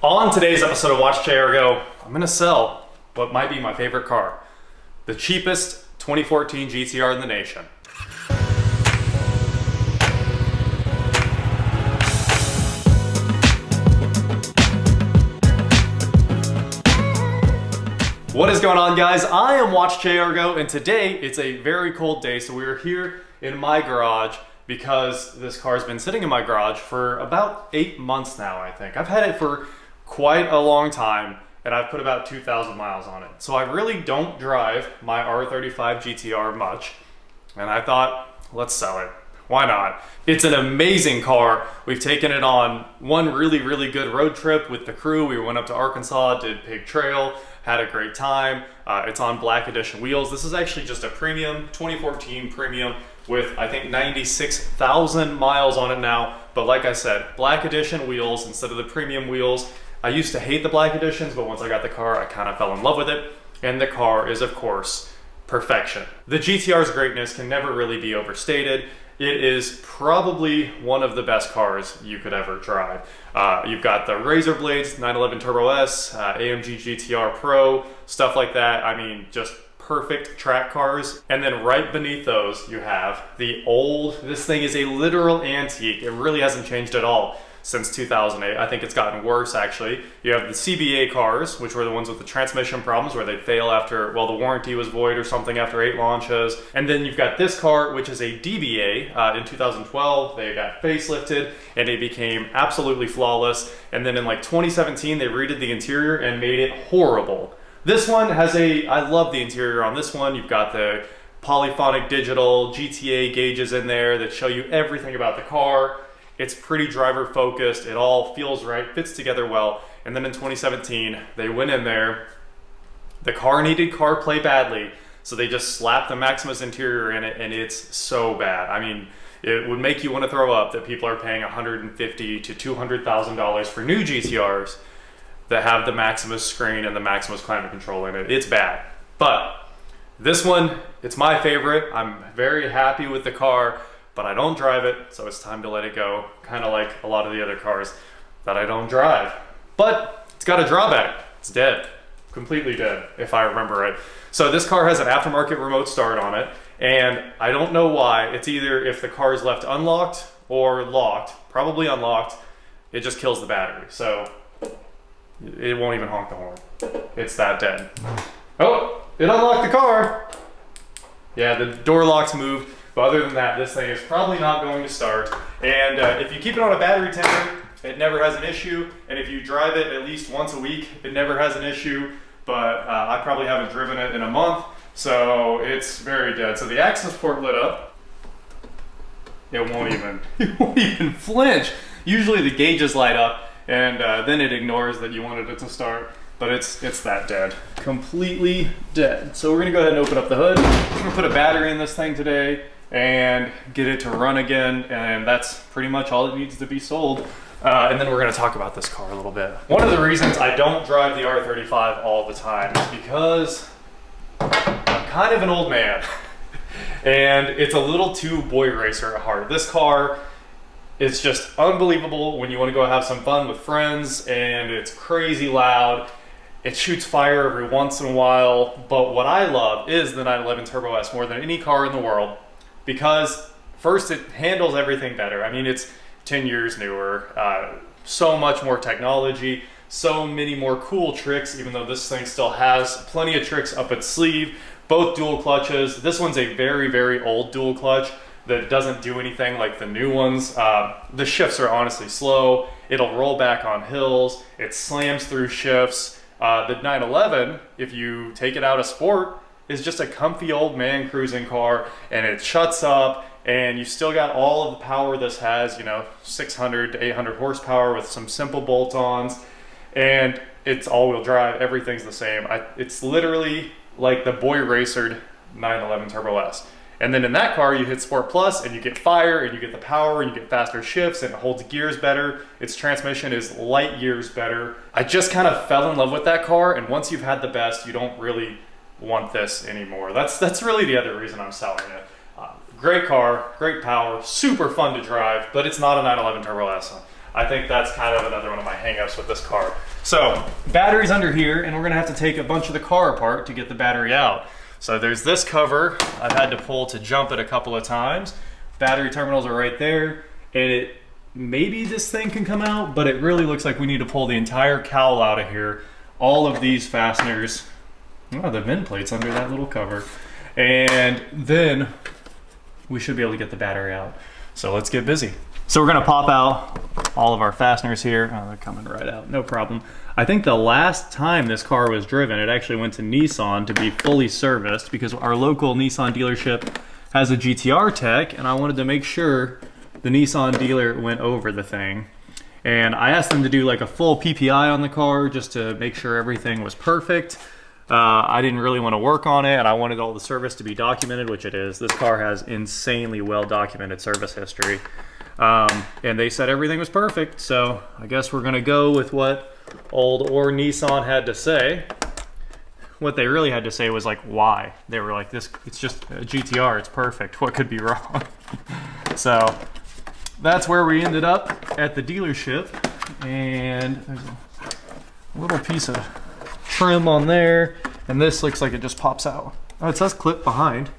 On today's episode of Watch JR Go, I'm gonna sell what might be my favorite car. The cheapest 2014 GT-R in the nation. What is going on, guys? I am Watch JR Go, and today it's a very cold day, so we are here in my garage because this car's been sitting in my garage for about 8 months now, I think. I've had it for quite a long time, and I've put about 2,000 miles on it. So I really don't drive my R35 GT-R much, and I thought, let's sell it. Why not? It's an amazing car. We've taken it on one really good road trip with the crew. We went up to Arkansas, did Pig Trail, had a great time. It's on black edition wheels. This is actually just a premium, 2014 premium with I think 96,000 miles on it now. But like I said, black edition wheels instead of the premium wheels. I used to hate the black editions, but once I got the car, I kind of fell in love with it. And the car is, of course, perfection. The GT-R's greatness can never really be overstated. It is probably one of the best cars you could ever drive. You've got the Razor Blades, 911 Turbo S, AMG GT-R Pro, stuff like that. I mean, just perfect track cars. And then right beneath those, you have the old, this thing is a literal antique. It really hasn't changed at all since 2008. I think it's gotten worse, actually. You have the CBA cars, which were the ones with the transmission problems where they'd fail after, well, the warranty was void or something after 8 launches. And then you've got this car, which is a DBA. In 2012, they got facelifted and it became absolutely flawless. And then in like 2017, they redid the interior and made it horrible. This one has I love the interior on this one. You've got the polyphonic digital GTA gauges in there that show you everything about the car. It's pretty driver focused, it all feels right, fits together well. And then in 2017, they went in there, the car needed CarPlay badly, so they just slapped the Maximus interior in it, and it's so bad. I mean, it would make you want to throw up that people are paying $150,000 to $200,000 for new GT-Rs that have the Maximus screen and the Maximus climate control in it. It's bad. But this one, it's my favorite. I'm very happy with the car, but I don't drive it, so it's time to let it go. Kind of like a lot of the other cars that I don't drive. But it's got a drawback. It's dead. Completely dead, if I remember right. So this car has an aftermarket remote start on it, and I don't know why. It's either if the car is left unlocked or locked, probably unlocked, it just kills the battery. So it won't even honk the horn. It's that dead. Oh, it unlocked the car. Yeah, the door locks moved. But other than that, this thing is probably not going to start. And if you keep it on a battery tender, it never has an issue. And if you drive it at least once a week, it never has an issue. But I probably haven't driven it in a month, so it's very dead. So the access port lit up. It won't even flinch. Usually the gauges light up, and then it ignores that you wanted it to start. But it's that dead. Completely dead. So we're gonna go ahead and open up the hood. We're gonna put a battery in this thing today and get it to run again, and that's pretty much all it needs to be sold. And then we're going to talk about this car a little bit. One of the reasons I don't drive the R35 all the time is because I'm kind of an old man and it's a little too boy racer at heart. This car is just unbelievable when you want to go have some fun with friends, and it's crazy loud. It shoots fire every once in a while, but what I love is the 911 Turbo S more than any car in the world. Because first, it handles everything better. I mean, it's 10 years newer, so much more technology, so many more cool tricks, even though this thing still has plenty of tricks up its sleeve. Both dual clutches. This one's a very old dual clutch that doesn't do anything like the new ones. The shifts are honestly slow. It'll roll back on hills. It slams through shifts. The 911, if you take it out of sport, is just a comfy old man cruising car, and it shuts up, and you still got all of the power this has, you know, 600 to 800 horsepower with some simple bolt-ons, and it's all-wheel drive. Everything's the same. It's literally like the boy racered 911 Turbo S. And then in that car, you hit Sport Plus, and you get fire, and you get the power, and you get faster shifts, and it holds gears better. Its transmission is light years better. I just kind of fell in love with that car, and once you've had the best, you don't really want this anymore. That's really the other reason I'm selling it. Great car, great power, super fun to drive, but it's not a 911 Turbo S. I think that's kind of another one of my hangups with this car. So battery's under here, and we're gonna have to take a bunch of the car apart to get the battery out. So there's this cover I've had to pull to jump it a couple of times. Battery terminals are right there, and maybe this thing can come out, but it really looks like we need to pull the entire cowl out of here. All of these fasteners, oh, the VIN plate's under that little cover. And then we should be able to get the battery out. So let's get busy. So we're gonna pop out all of our fasteners here. Oh, they're coming right out, no problem. I think the last time this car was driven, it actually went to Nissan to be fully serviced because our local Nissan dealership has a GT-R tech, and I wanted to make sure the Nissan dealer went over the thing. And I asked them to do like a full PPI on the car just to make sure everything was perfect. I didn't really want to work on it, and I wanted all the service to be documented, which it is. This car has insanely well documented service history. And they said everything was perfect, so I guess we're gonna go with what old or Nissan had to say. What they really had to say was like, why? They were like, it's just a GT-R, it's perfect, what could be wrong? So that's where we ended up at the dealership, and there's a little piece of trim on there, and this looks like it just pops out. Oh, it says clip behind.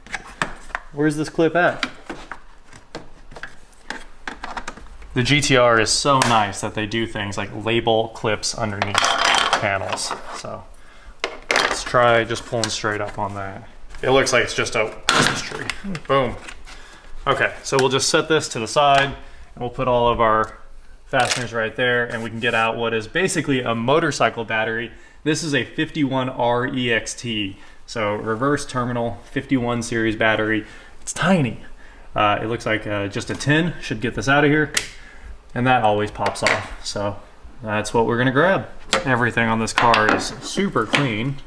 Where's this clip at? The GT-R is so nice that they do things like label clips underneath panels. So let's try just pulling straight up on that. It looks like it's just a Christmas tree. Boom. Okay, so we'll just set this to the side, and we'll put all of our fasteners right there, and we can get out what is basically a motorcycle battery. This is a 51R EXT, so reverse terminal 51 series battery. It's tiny. It looks like just a 10 should get this out of here. And that always pops off, so that's what we're gonna grab. Everything on this car is super clean.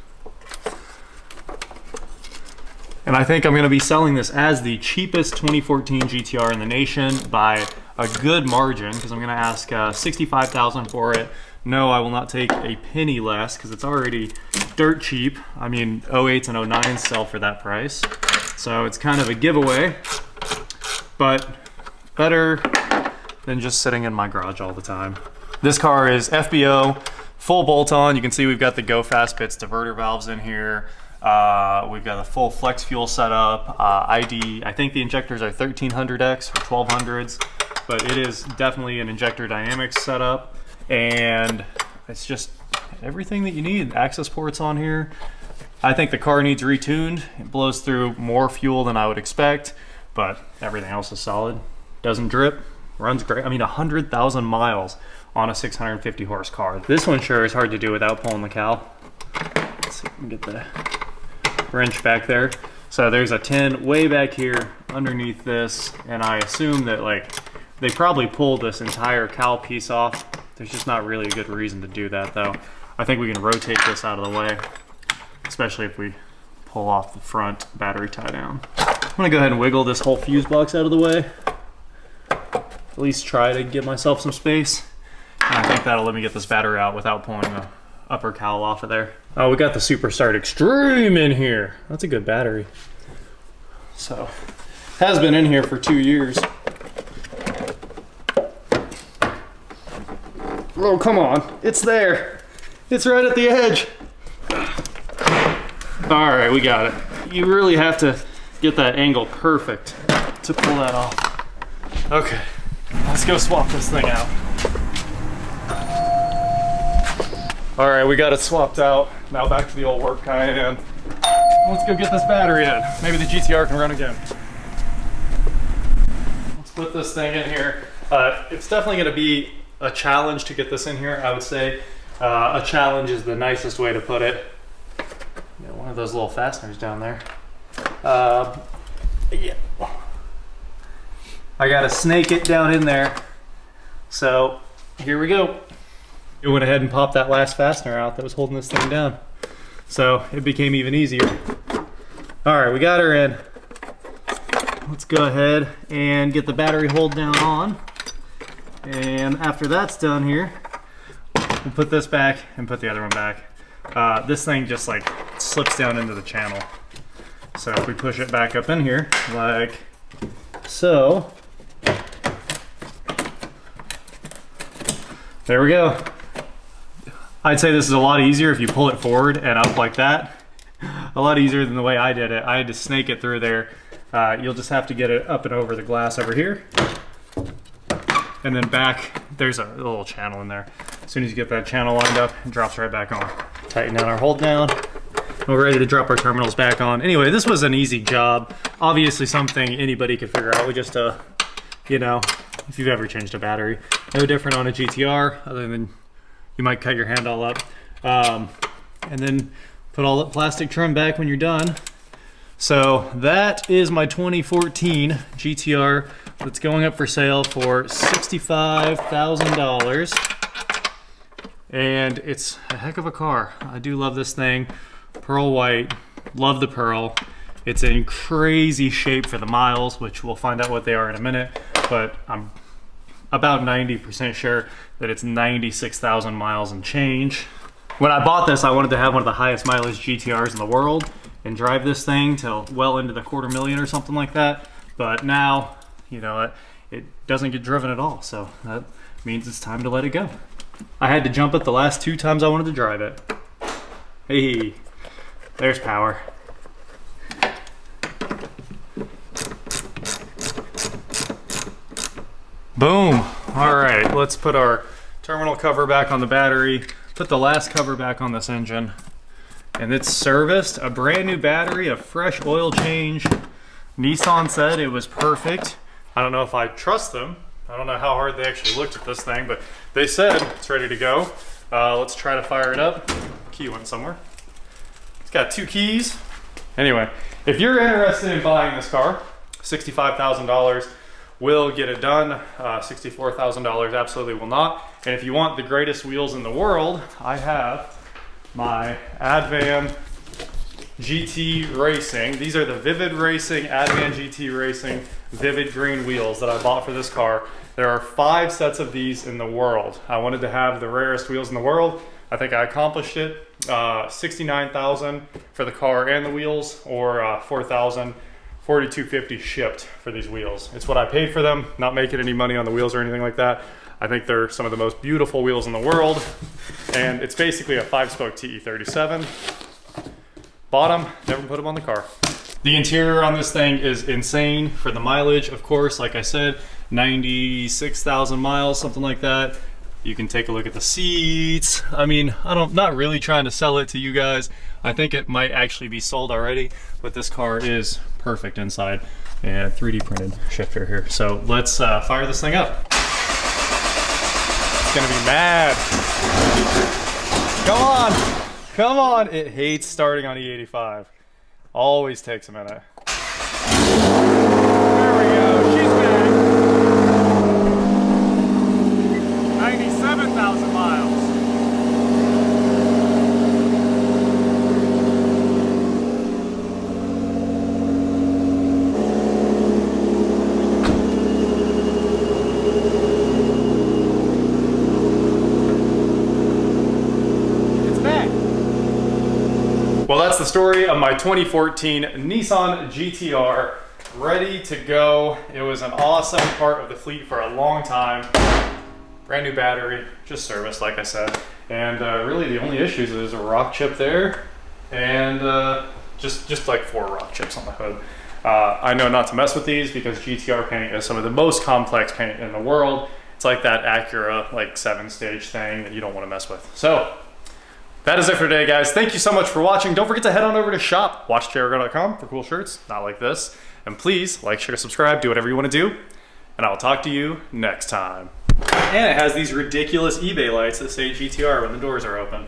And I think I'm gonna be selling this as the cheapest 2014 GT-R in the nation by a good margin, because I'm gonna ask $65,000 for it. No, I will not take a penny less, because it's already dirt cheap. I mean, 08s and 09s sell for that price. So it's kind of a giveaway, but better than just sitting in my garage all the time. This car is FBO, full bolt-on. You can see we've got the Go Fast Bits diverter valves in here. We've got a full flex fuel setup. ID, I think the injectors are 1300X or 1200s, but it is definitely an injector dynamics setup. And it's just everything that you need. Access ports on here. I think the car needs retuned. It blows through more fuel than I would expect, but everything else is solid. Doesn't drip. Runs great. I mean, 100,000 miles on a 650 horse car. This one sure is hard to do without pulling the cowl. Let's see if we can get the wrench back there. So there's a 10 way back here underneath this, and I assume that like they probably pulled this entire cowl piece off. There's just not really a good reason to do that though. I think we can rotate this out of the way, especially if we pull off the front battery tie down. I'm gonna go ahead and wiggle this whole fuse box out of the way. At least try to give myself some space. And I think that'll let me get this battery out without pulling the upper cowl off of there. Oh, we got the Superstart Extreme in here. That's a good battery. So, has been in here for 2 years. Oh, come on. It's there. It's right at the edge. All right, we got it. You really have to get that angle perfect to pull that off. Okay. Let's go swap this thing out. All right, we got it swapped out. Now back to the old work Cayenne. Let's go get this battery in. Maybe the GT-R can run again. Let's put this thing in here. It's definitely gonna be a challenge to get this in here, I would say. A challenge is the nicest way to put it. You know, one of those little fasteners down there. Yeah. I gotta snake it down in there. So here we go. It went ahead and popped that last fastener out that was holding this thing down. So it became even easier. All right, we got her in. Let's go ahead and get the battery hold down on. And after that's done here, we'll put this back and put the other one back. This thing just like slips down into the channel. So if we push it back up in here, like so, There we go. I'd say this is a lot easier if you pull it forward and up like that. A lot easier than the way I did it. I had to snake it through there. You'll just have to get it up and over the glass over here. And then back, there's a little channel in there. As soon as you get that channel lined up, it drops right back on. Tighten down our hold down. We're ready to drop our terminals back on. Anyway, this was an easy job. Obviously something anybody could figure out with just a, you know, if you've ever changed a battery. No different on a GT-R, other than you might cut your hand all up. And then put all the plastic trim back when you're done. So that is my 2014 GT-R that's going up for sale for $65,000. And it's a heck of a car. I do love this thing. Pearl white, love the pearl. It's in crazy shape for the miles, which we'll find out what they are in a minute, but I'm about 90% sure that it's 96,000 miles and change. When I bought this, I wanted to have one of the highest mileage GT-Rs in the world and drive this thing till well into the $250,000 or something like that. But now, you know, it doesn't get driven at all, so that means it's time to let it go. I had to jump it the last 2 times I wanted to drive it. Hey, there's power. Boom. All right, let's put our terminal cover back on the battery, put the last cover back on this engine, and it's serviced. A brand new battery, a fresh oil change. Nissan said it was perfect. I don't know if I trust them. I don't know how hard they actually looked at this thing, but they said it's ready to go. Let's try to fire it up. Key went somewhere. It's got 2 keys. Anyway, if you're interested in buying this car, $65,000 will get it done. $64,000 absolutely will not. And if you want the greatest wheels in the world, I have my Advan GT Racing. These are the Vivid Racing Advan GT Racing Vivid Green wheels that I bought for this car. There are 5 sets of these in the world. I wanted to have the rarest wheels in the world. I think I accomplished it. $69,000 for the car and the wheels, or $4,000. $4,250 shipped for these wheels. It's what I paid for them, not making any money on the wheels or anything like that. I think they're some of the most beautiful wheels in the world. And it's basically a 5-spoke TE37. Bought them, never put them on the car. The interior on this thing is insane for the mileage, of course. Like I said, 96,000 miles, something like that. You can take a look at the seats. I mean, not really trying to sell it to you guys. I think it might actually be sold already, but this car is perfect inside, and 3D printed shifter here. So let's fire this thing up. It's gonna be mad. Come on, come on. It hates starting on E85. Always takes a minute. There we go, she's back. 97,000 miles. Well, that's the story of my 2014 Nissan GT-R, ready to go. It was an awesome part of the fleet for a long time. Brand new battery, just serviced, like I said. And really the only issues is a rock chip there, and just like 4 rock chips on the hood. I know not to mess with these because GT-R paint is some of the most complex paint in the world. It's like that Acura like 7-stage thing that you don't want to mess with. So that is it for today, guys. Thank you so much for watching. Don't forget to head on over to shop.watchjayrgo.com for cool shirts, not like this. And please like, share, subscribe, do whatever you want to do. And I'll talk to you next time. And it has these ridiculous eBay lights that say GT-R when the doors are open.